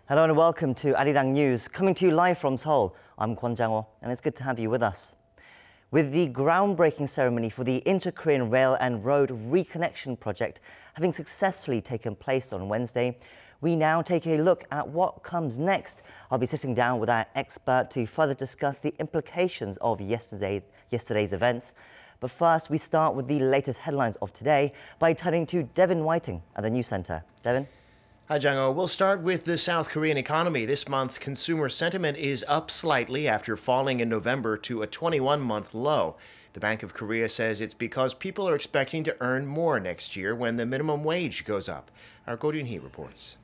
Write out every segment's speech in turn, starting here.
Hello and welcome to Arirang News, coming to you live from Seoul. I'm Kwon Jang-ho, and it's good to have you with us. With the groundbreaking ceremony for the Inter-Korean Rail and Road Reconnection project having successfully taken place on Wednesday, we now take a look at what comes next. I'll be sitting down with our expert to further discuss the implications of yesterday's events. But first, we start with the latest headlines of today by turning to Devin Whiting at the News Center. Devin? Hi, Jang-ho. We'll start with the South Korean economy. This month, consumer sentiment is up slightly after falling in November to a 21-month low. The Bank of Korea says it's because people are expecting to earn more next year when the minimum wage goes up. Our Go Ryun-hee reports.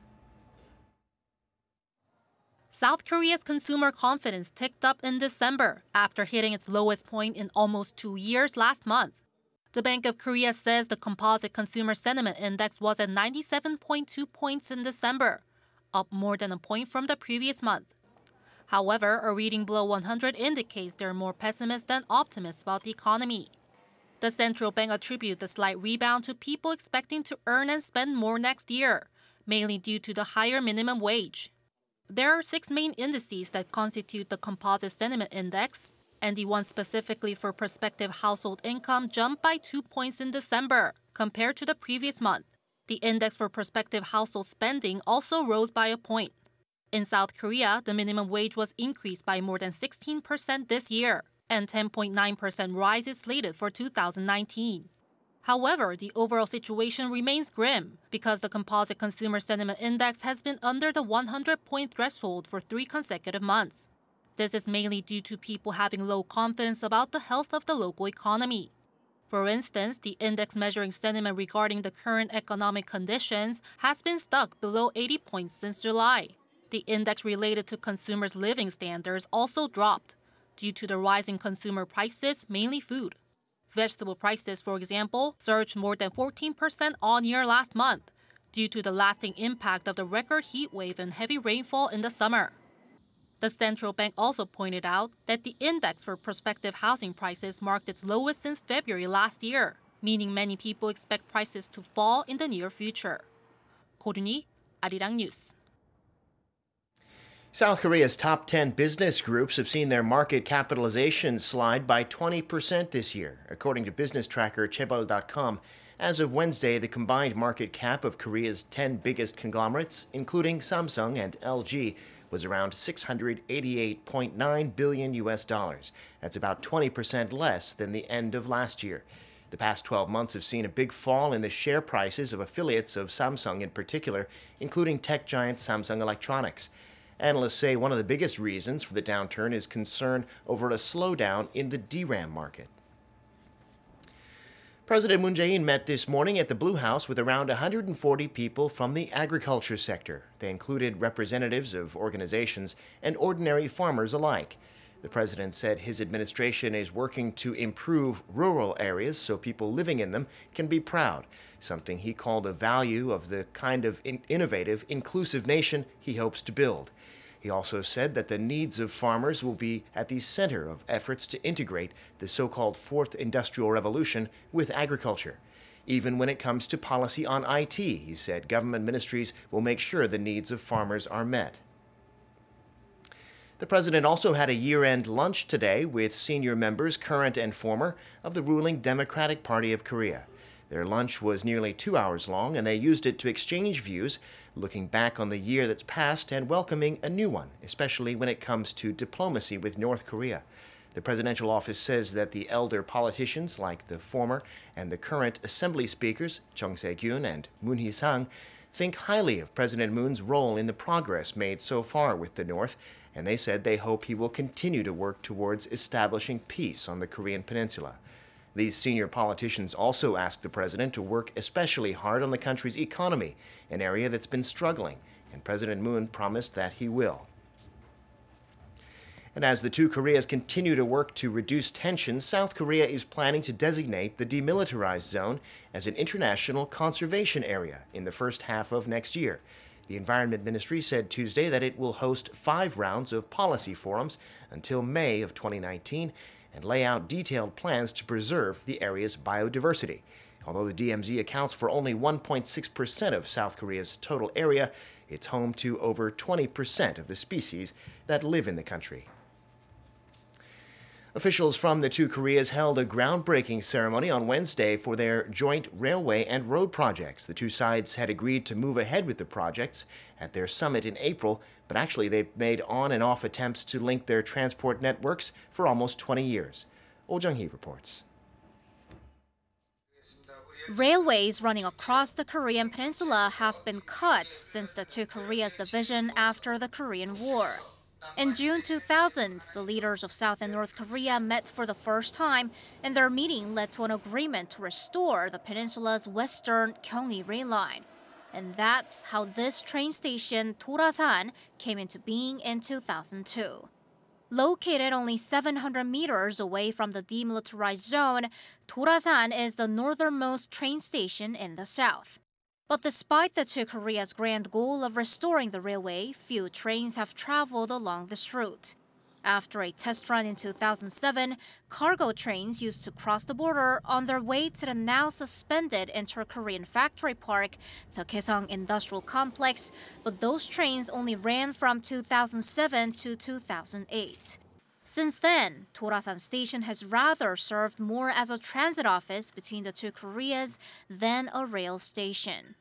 South Korea's consumer confidence ticked up in December after hitting its lowest point in almost 2 years last month. The Bank of Korea says the composite consumer sentiment index was at 97.2 points in December, up more than a point from the previous month. However, a reading below 100 indicates they're more pessimists than optimists about the economy. The central bank attributes the slight rebound to people expecting to earn and spend more next year, mainly due to the higher minimum wage. There are 6 main indices that constitute the composite sentiment index, and the one specifically for prospective household income jumped by 2 points in December compared to the previous month. The index for prospective household spending also rose by a point. In South Korea, the minimum wage was increased by more than 16% this year, and 10.9% rise is slated for 2019. However, the overall situation remains grim because the composite consumer sentiment index has been under the 100-point threshold for 3 consecutive months. This is mainly due to people having low confidence about the health of the local economy. For instance, the index measuring sentiment regarding the current economic conditions has been stuck below 80 points since July. The index related to consumers' living standards also dropped due to the rising consumer prices, mainly food. Vegetable prices, for example, surged more than 14% on-year last month due to the lasting impact of the record heat wave and heavy rainfall in the summer. The central bank also pointed out that the index for prospective housing prices marked its lowest since February last year, meaning many people expect prices to fall in the near future. Go Ryun-hee, Arirang News. South Korea's top 10 business groups have seen their market capitalization slide by 20% this year, according to business tracker Chaebol.com. As of Wednesday, the combined market cap of Korea's 10 biggest conglomerates, including Samsung and LG, was around $688.9 billion. That's about 20% less than the end of last year. The past 12 months have seen a big fall in the share prices of affiliates of Samsung in particular, including tech giant Samsung Electronics. Analysts say one of the biggest reasons for the downturn is concern over a slowdown in the DRAM market. President Jae-in met this morning at the Blue House with around 140 people from the agriculture sector. They included representatives of organizations and ordinary farmers alike. The president said his administration is working to improve rural areas so people living in them can be proud, something he called a value of the kind of innovative, inclusive nation he hopes to build. He also said that the needs of farmers will be at the center of efforts to integrate the so-called Fourth Industrial Revolution with agriculture. Even when it comes to policy on IT, he said government ministries will make sure the needs of farmers are met. The president also had a year-end lunch today with senior members, current and former, of the ruling Democratic Party of Korea. Their lunch was nearly 2 hours long, and they used it to exchange views, looking back on the year that's passed and welcoming a new one, especially when it comes to diplomacy with North Korea. The presidential office says that the elder politicians, like the former and the current assembly speakers, Chung Se-kyun and Moon Hee-sang, think highly of President Moon's role in the progress made so far with the North, and they said they hope he will continue to work towards establishing peace on the Korean peninsula. These senior politicians also asked the president to work especially hard on the country's economy, an area that's been struggling, and President Moon promised that he will. And as the two Koreas continue to work to reduce tensions, South Korea is planning to designate the demilitarized zone as an international conservation area in the first half of next year. The Environment Ministry said Tuesday that it will host 5 rounds of policy forums until May of 2019 and lay out detailed plans to preserve the area's biodiversity. Although the DMZ accounts for only 1.6% of South Korea's total area, it's home to over 20% of the species that live in the country. Officials from the two Koreas held a groundbreaking ceremony on Wednesday for their joint railway and road projects. The two sides had agreed to move ahead with the projects at their summit in April, but actually they've made on and off attempts to link their transport networks for almost 20 years. Oh Jung-hee reports. Railways running across the Korean peninsula have been cut since the two Koreas' division after the Korean War. In June 2000, the leaders of South and North Korea met for the first time, and their meeting led to an agreement to restore the peninsula's western Gyeonggi rail line. And that's how this train station, Torasan, came into being in 2002. Located only 700 meters away from the demilitarized zone, Torasan is the northernmost train station in the south. But despite the two Koreas' grand goal of restoring the railway, few trains have traveled along this route. After a test run in 2007, cargo trains used to cross the border on their way to the now suspended inter-Korean factory park, the Kaesong Industrial Complex, but those trains only ran from 2007 to 2008. Since then, Torasan Station has rather served more as a transit office between the two Koreas than a rail station.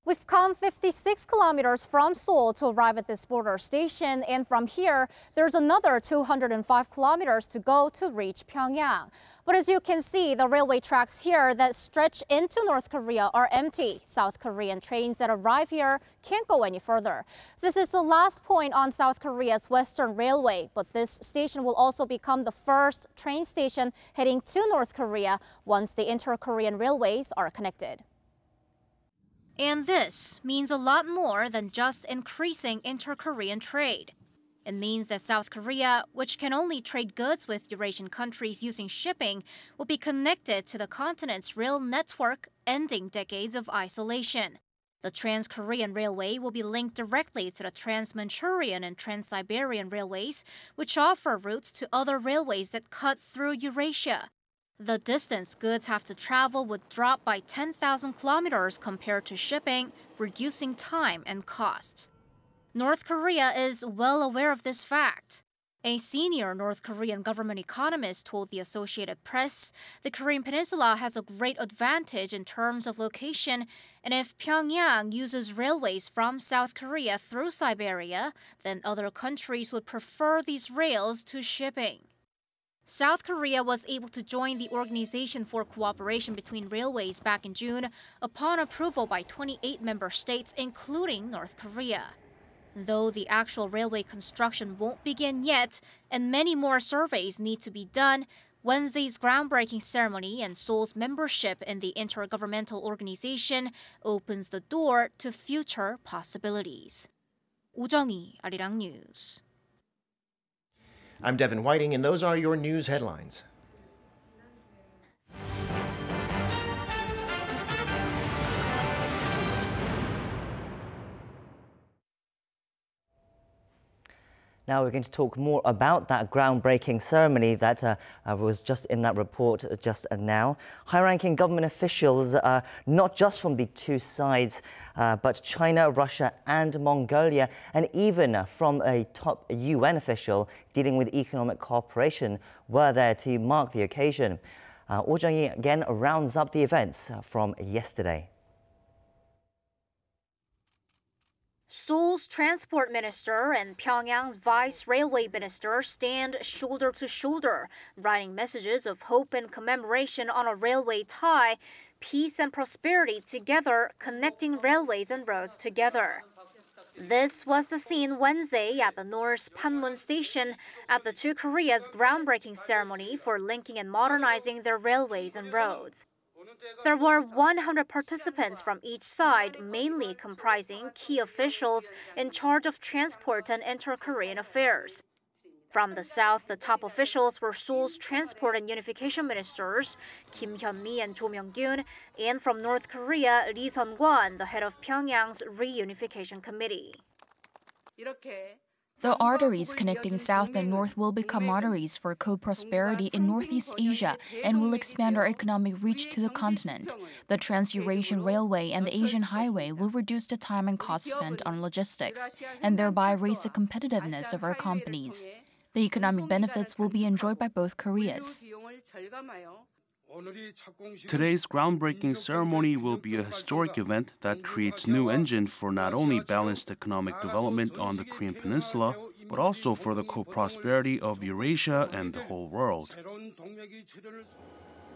We've come 56 kilometers from Seoul to arrive at this border station, and from here, there's another 205 kilometers to go to reach Pyeongyang. But as you can see, the railway tracks here that stretch into North Korea are empty. South Korean trains that arrive here can't go any further. This is the last point on South Korea's Western Railway, but this station will also become the first train station heading to North Korea once the inter-Korean railways are connected. And this means a lot more than just increasing inter-Korean trade. It means that South Korea, which can only trade goods with Eurasian countries using shipping, will be connected to the continent's rail network, ending decades of isolation. The Trans-Korean Railway will be linked directly to the Trans-Manchurian and Trans-Siberian railways, which offer routes to other railways that cut through Eurasia. The distance goods have to travel would drop by 10,000 kilometers compared to shipping, reducing time and costs. North Korea is well aware of this fact. A senior North Korean government economist told the Associated Press the Korean peninsula has a great advantage in terms of location, and if Pyongyang uses railways from South Korea through Siberia, then other countries would prefer these rails to shipping. South Korea was able to join the Organization for Cooperation Between Railways back in June upon approval by 28 member states, including North Korea. Though the actual railway construction won't begin yet, and many more surveys need to be done, Wednesday's groundbreaking ceremony and Seoul's membership in the intergovernmental organization opens the door to future possibilities. Oh Jung-hee, Arirang News. I'm Devin Whiting, and those are your news headlines. Now we're going to talk more about that groundbreaking ceremony that was just in that report just now. High-ranking government officials, not just from the two sides, but China, Russia and Mongolia, and even from a top UN official dealing with economic cooperation, were there to mark the occasion. Oh Jung-hee again rounds up the events from yesterday. Seoul's transport minister and Pyongyang's vice railway minister stand shoulder to shoulder, writing messages of hope and commemoration on a railway tie, peace and prosperity together, connecting railways and roads together. This was the scene Wednesday at the North's Panmun station at the two Koreas' groundbreaking ceremony for linking and modernizing their railways and roads. There were 100 participants from each side, mainly comprising key officials in charge of transport and inter-Korean affairs. From the south, the top officials were Seoul's transport and unification ministers, Kim Hyun-mee and Jo Myung-kyun, and from North Korea, Lee Sun-kwon, the head of Pyongyang's reunification committee. The arteries connecting South and North will become arteries for co-prosperity in Northeast Asia and will expand our economic reach to the continent. The Trans-Eurasian Railway and the Asian Highway will reduce the time and cost spent on logistics and thereby raise the competitiveness of our companies. The economic benefits will be enjoyed by both Koreas. Today's groundbreaking ceremony will be a historic event that creates new engine for not only balanced economic development on the Korean Peninsula, but also for the co-prosperity of Eurasia and the whole world.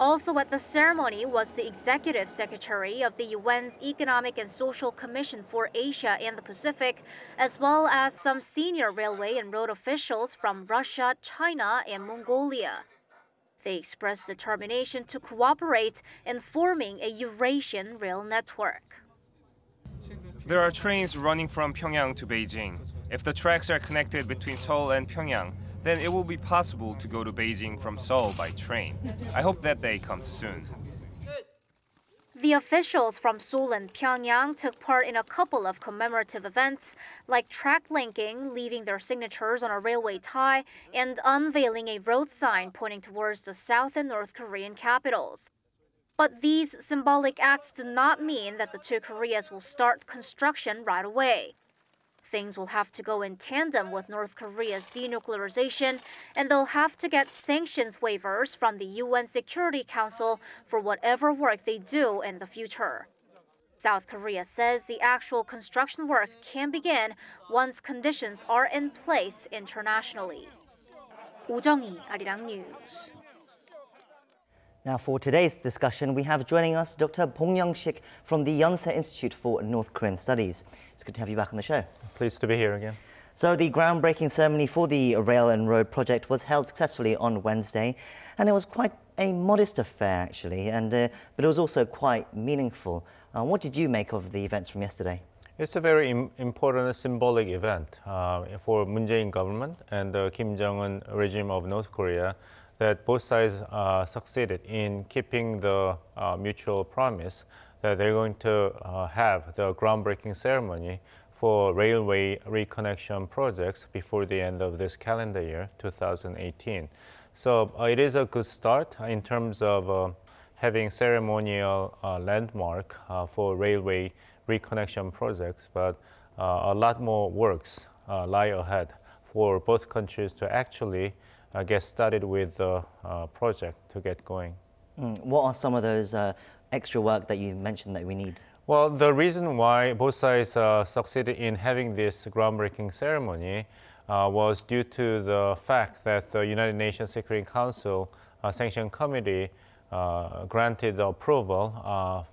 Also at the ceremony was the Executive Secretary of the UN's Economic and Social Commission for Asia and the Pacific, as well as some senior railway and road officials from Russia, China, and Mongolia. They expressed determination to cooperate in forming a Eurasian rail network. There are trains running from Pyeongyang to Beijing. If the tracks are connected between Seoul and Pyeongyang, then it will be possible to go to Beijing from Seoul by train. I hope that day comes soon. The officials from Seoul and Pyeongyang took part in a couple of commemorative events, like track linking, leaving their signatures on a railway tie, and unveiling a road sign pointing towards the South and North Korean capitals. But these symbolic acts do not mean that the two Koreas will start construction right away. Things will have to go in tandem with North Korea's denuclearization, and they'll have to get sanctions waivers from the UN Security Council for whatever work they do in the future. South Korea says the actual construction work can begin once conditions are in place internationally. Oh Jung-hee, Arirang News. Now for today's discussion, we have joining us Dr. Young-shik from the Yonsei Institute for North Korean Studies. It's good to have you back on the show. Pleased to be here again. So the groundbreaking ceremony for the rail and road project was held successfully on Wednesday, and it was quite a modest affair actually, but it was also quite meaningful. What did you make of the events from yesterday? It's a very important symbolic event for Moon Jae-in government and the Kim Jong-un regime of North Korea, that both sides succeeded in keeping the mutual promise that they're going to have the groundbreaking ceremony for railway reconnection projects before the end of this calendar year, 2018. So it is a good start in terms of having ceremonial landmark for railway reconnection projects, but a lot more works lie ahead for both countries to actually get started with the project to get going. What are some of those extra work that you mentioned that we need? Well, the reason why both sides succeeded in having this groundbreaking ceremony was due to the fact that the United Nations Security Council Sanction Committee granted approval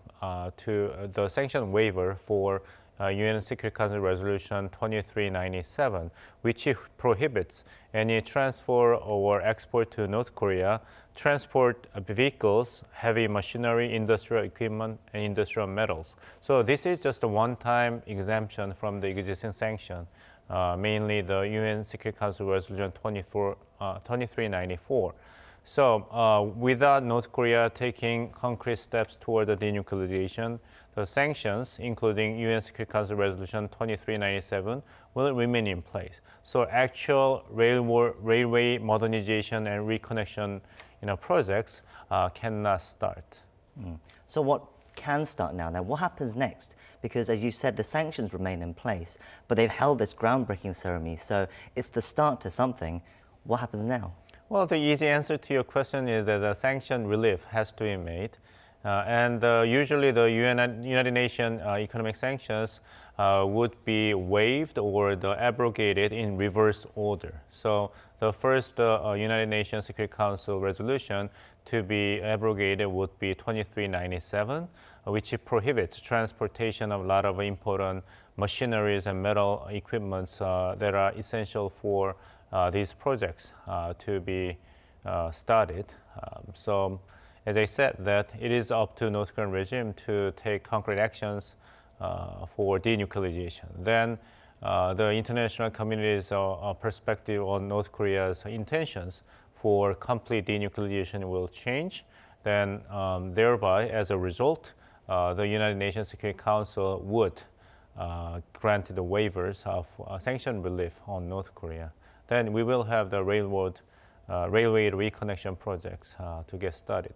to the sanction waiver for UN Security Council Resolution 2397, which prohibits any transfer or export to North Korea, transport vehicles, heavy machinery, industrial equipment, and industrial metals. So this is just a one-time exemption from the existing sanction, mainly the UN Security Council Resolution 2394. So without North Korea taking concrete steps toward the denuclearization, the sanctions, including UN Security Council Resolution 2397, will remain in place. So actual railway modernization and reconnection projects cannot start. So what can start now? What happens next? Because as you said, the sanctions remain in place, but they've held this groundbreaking ceremony. So it's the start to something. What happens now? Well, the easy answer to your question is that the sanction relief has to be made. Usually the United Nations economic sanctions would be waived or abrogated in reverse order. So the first United Nations Security Council resolution to be abrogated would be 2397, which prohibits transportation of a lot of important machineries and metal equipments that are essential for these projects to be started. So as I said, that it is up to North Korean regime to take concrete actions for denuclearization. Then the international community's perspective on North Korea's intentions for complete denuclearization will change. Then thereby, as a result, the United Nations Security Council would granted the waivers of sanction relief on North Korea, then we will have the railway reconnection projects to get started.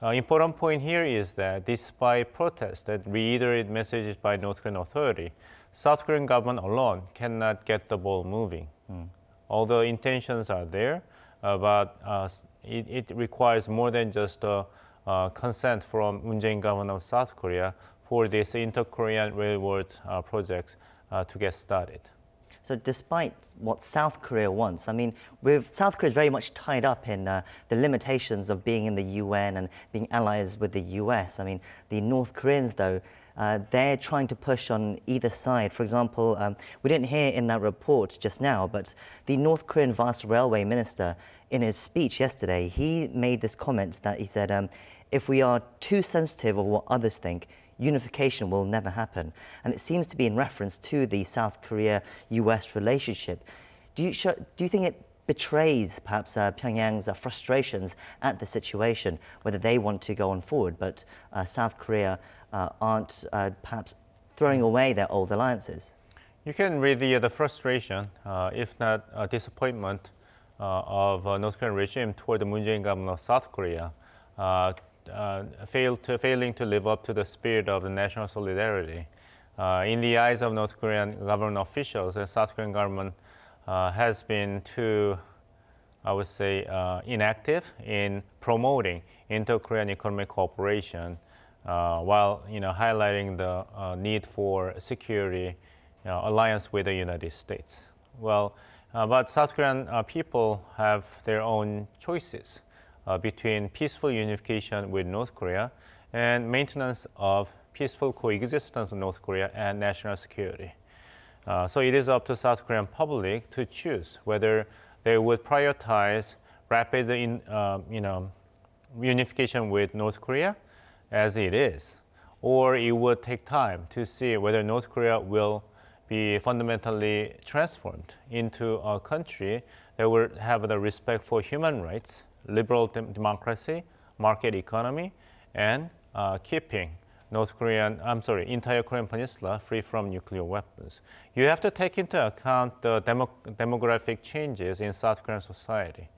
Important point here is that despite protests that reiterate messages by North Korean authority, South Korean government alone cannot get the ball moving. All the intentions are there, but it requires more than just consent from Moon Jae-in government of South Korea for these inter-Korean railroad projects to get started. So despite what South Korea wants, I mean, South Korea is very much tied up in the limitations of being in the UN and being allies with the US. I mean, the North Koreans, though, they're trying to push on either side. For example, we didn't hear in that report just now, but the North Korean Vast Railway Minister, in his speech yesterday, he made this comment that he said, if we are too sensitive of what others think, unification will never happen. And it seems to be in reference to the South Korea-US relationship. Do you think it betrays perhaps Pyongyang's frustrations at the situation, whether they want to go on forward, but South Korea aren't perhaps throwing away their old alliances? You can read the frustration, if not disappointment, of North Korean regime toward the Moon Jae-in government of South Korea, failing to live up to the spirit of the national solidarity. In the eyes of North Korean government officials, the South Korean government has been too, I would say, inactive in promoting inter-Korean economic cooperation, while highlighting the need for security alliance with the United States. Well, but South Korean people have their own choices between peaceful unification with North Korea and maintenance of peaceful coexistence of North Korea and national security. So it is up to South Korean public to choose whether they would prioritize rapid unification with North Korea as it is, or it would take time to see whether North Korea will be fundamentally transformed into a country that will have the respect for human rights, liberal democracy, market economy, and keeping entire Korean Peninsula free from nuclear weapons. You have to take into account the demographic changes in South Korean society.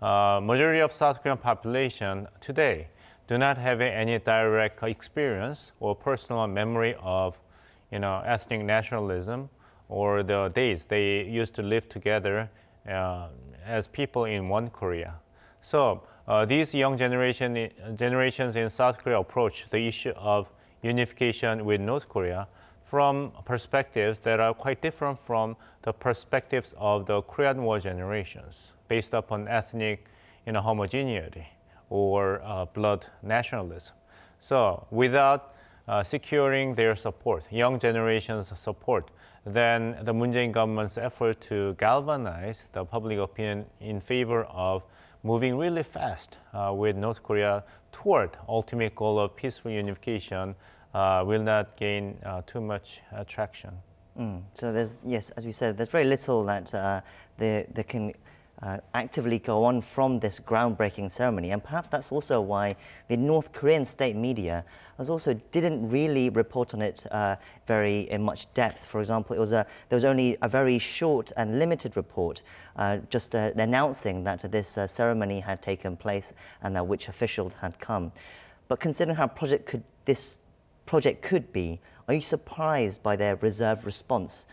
Majority of South Korean population today do not have any direct experience or personal memory of ethnic nationalism or the days they used to live together as people in one Korea. So these young generations in South Korea approach the issue of unification with North Korea from perspectives that are quite different from the perspectives of the Korean War generations, based upon ethnic homogeneity or blood nationalism. So without securing their support, young generation's support, then the Moon Jae-in government's effort to galvanize the public opinion in favor of moving really fast with North Korea toward ultimate goal of peaceful unification will not gain too much traction. So there's, yes, as we said, there's very little that they can actively go on from this groundbreaking ceremony, and perhaps that's also why the North Korean state media didn't really report on it in much depth. For example, there was only a very short and limited report just announcing that this ceremony had taken place and which officials had come. But considering how this project could be, are you surprised by their reserved response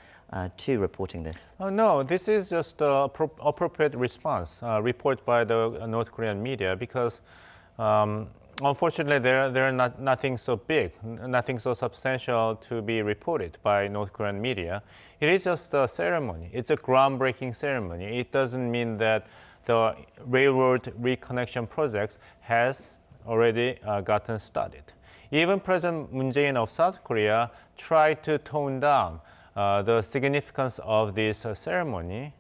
to reporting this? No, this is just an appropriate response report by the North Korean media, because unfortunately there are nothing so big, nothing so substantial to be reported by North Korean media. It is just a ceremony. It's a groundbreaking ceremony. It doesn't mean that the railroad reconnection projects has already gotten started. Even President Moon Jae-in of South Korea tried to tone down the significance of this ceremony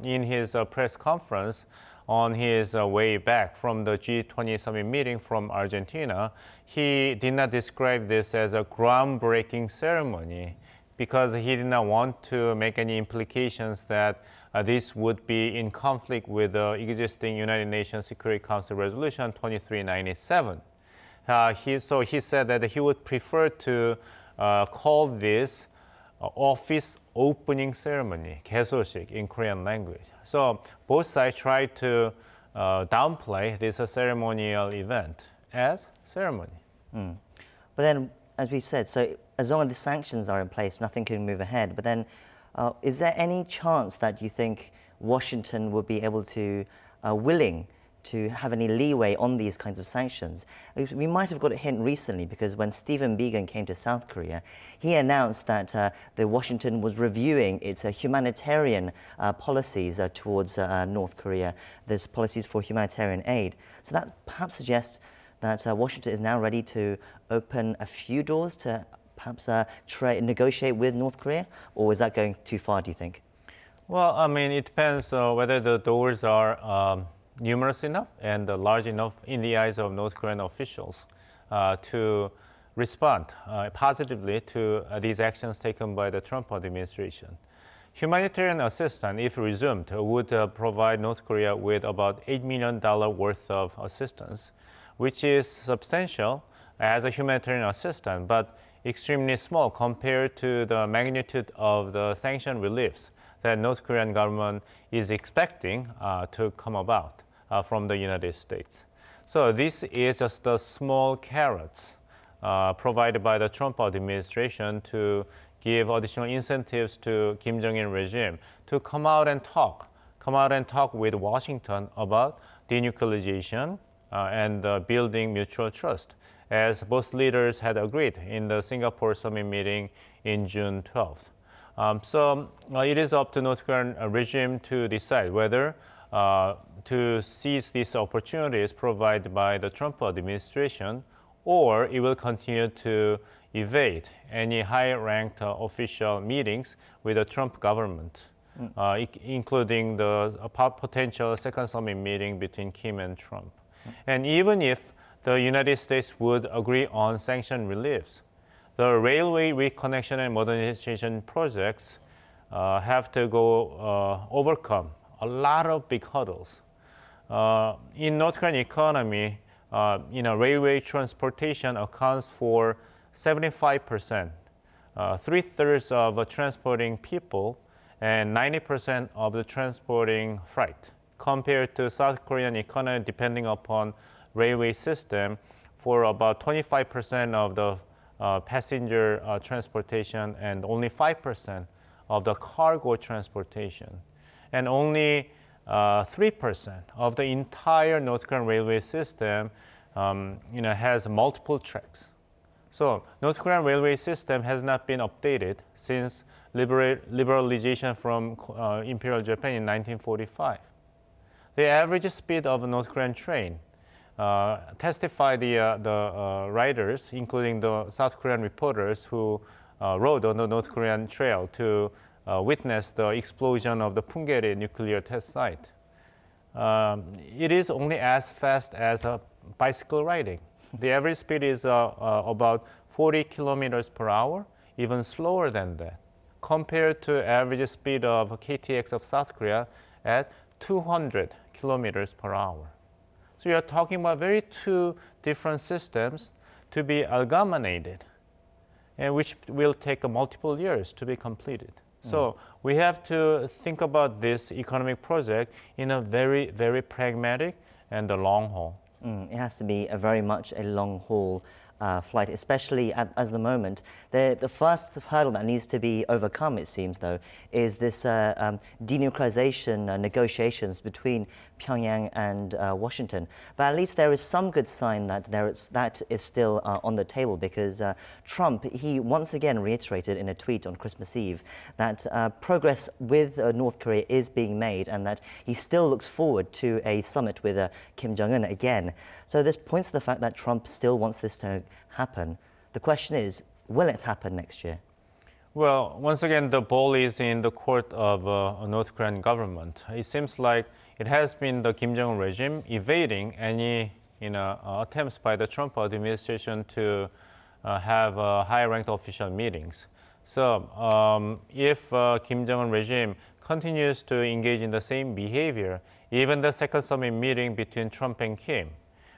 in his press conference on his way back from the G20 summit meeting from Argentina. He did not describe this as a groundbreaking ceremony because he did not want to make any implications that this would be in conflict with the existing United Nations Security Council Resolution 2397. So he said that he would prefer to call this office opening ceremony, 개소식 in Korean language. So both sides try to downplay this ceremonial event as ceremony. But then, as we said, so as long as the sanctions are in place, nothing can move ahead. But then, is there any chance that you think Washington will be able to, willing to have any leeway on these kinds of sanctions? We might have got a hint recently because when Stephen Biegun came to South Korea, he announced that the Washington was reviewing its humanitarian policies towards North Korea. There's policies for humanitarian aid. So that perhaps suggests that Washington is now ready to open a few doors to perhaps negotiate with North Korea? Or is that going too far, do you think? Well, I mean, it depends whether the doors are numerous enough and large enough in the eyes of North Korean officials to respond positively to these actions taken by the Trump administration. Humanitarian assistance, if resumed, would provide North Korea with about $8 million worth of assistance, which is substantial as a humanitarian assistance, but extremely small compared to the magnitude of the sanction reliefs that North Korean government is expecting to come about from the United States. So this is just the small carrots provided by the Trump administration to give additional incentives to Kim Jong-un regime to come out and talk with Washington about denuclearization and building mutual trust, as both leaders had agreed in the Singapore summit meeting in June 12th. So it is up to North Korean regime to decide whether to seize these opportunities provided by the Trump administration, or it will continue to evade any high-ranked official meetings with the Trump government, including the potential second summit meeting between Kim and Trump. And even if the United States would agree on sanction reliefs, the railway reconnection and modernization projects have to overcome a lot of big hurdles. In North Korean economy, railway transportation accounts for 75%, 3/3 of transporting people, and 90% of the transporting freight, compared to South Korean economy depending upon railway system for about 25% of the passenger transportation and only 5% of the cargo transportation. And only 3% of the entire North Korean railway system has multiple tracks. So North Korean railway system has not been updated since liberalization from Imperial Japan in 1945. The average speed of a North Korean train, testify the riders, including the South Korean reporters who rode on the North Korean trail to witness the explosion of the Punggye nuclear test site. It is only as fast as bicycle riding. The average speed is about 40 kilometers per hour, even slower than that, compared to average speed of KTX of South Korea at 200 kilometers per hour. So you are talking about two different systems to be amalgamated, and which will take multiple years to be completed. So we have to think about this economic project in a very, very pragmatic and the long haul. It has to be very much a long haul flight, especially at the moment. The first hurdle that needs to be overcome, it seems, though, is this denuclearization negotiations between Pyongyang and Washington. But at least there is some good sign that that is still on the table, because Trump, he once again reiterated in a tweet on Christmas Eve that progress with North Korea is being made, and that he still looks forward to a summit with Kim Jong-un again. So this points to the fact that Trump still wants this to happen. The question is, will it happen next year? Well, once again, the ball is in the court of North Korean government. It seems like it has been the Kim Jong-un regime evading any attempts by the Trump administration to have high-ranked official meetings. So if Kim Jong-un regime continues to engage in the same behavior, even the second summit meeting between Trump and Kim,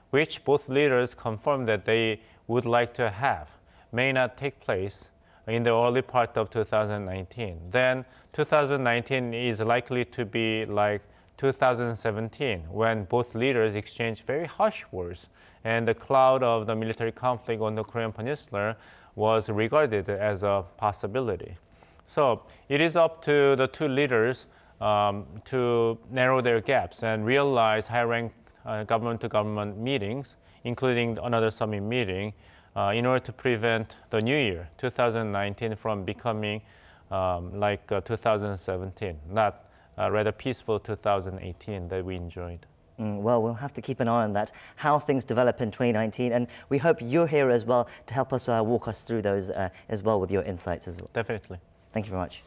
which both leaders confirmed that they would like to have, may not take place, in the early part of 2019. Then 2019 is likely to be like 2017, when both leaders exchanged very harsh words, and the cloud of the military conflict on the Korean Peninsula was regarded as a possibility. So it is up to the two leaders to narrow their gaps and realize high-rank government-to-government meetings, including another summit meeting, in order to prevent the new year, 2019, from becoming like 2017, not rather peaceful 2018 that we enjoyed. Well, we'll have to keep an eye on that, how things develop in 2019, and we hope you're here as well to help us walk us through those as well with your insights as well. Definitely. Thank you very much.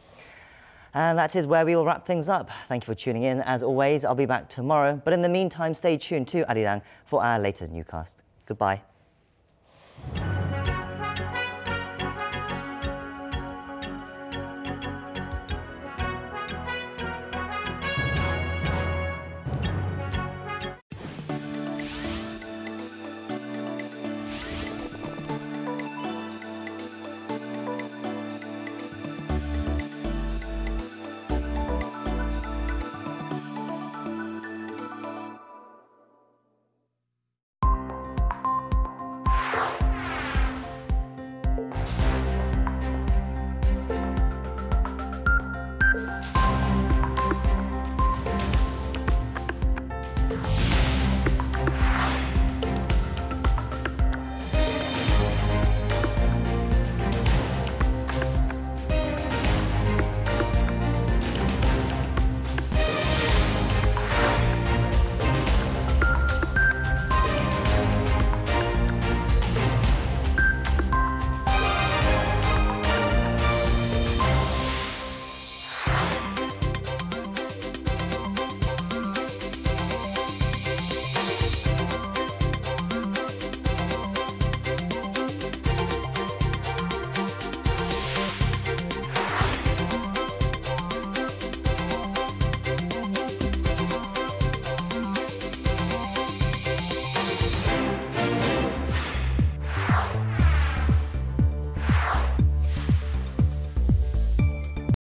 And that is where we will wrap things up. Thank you for tuning in. As always, I'll be back tomorrow, but in the meantime, stay tuned to Arirang for our latest newscast. Goodbye.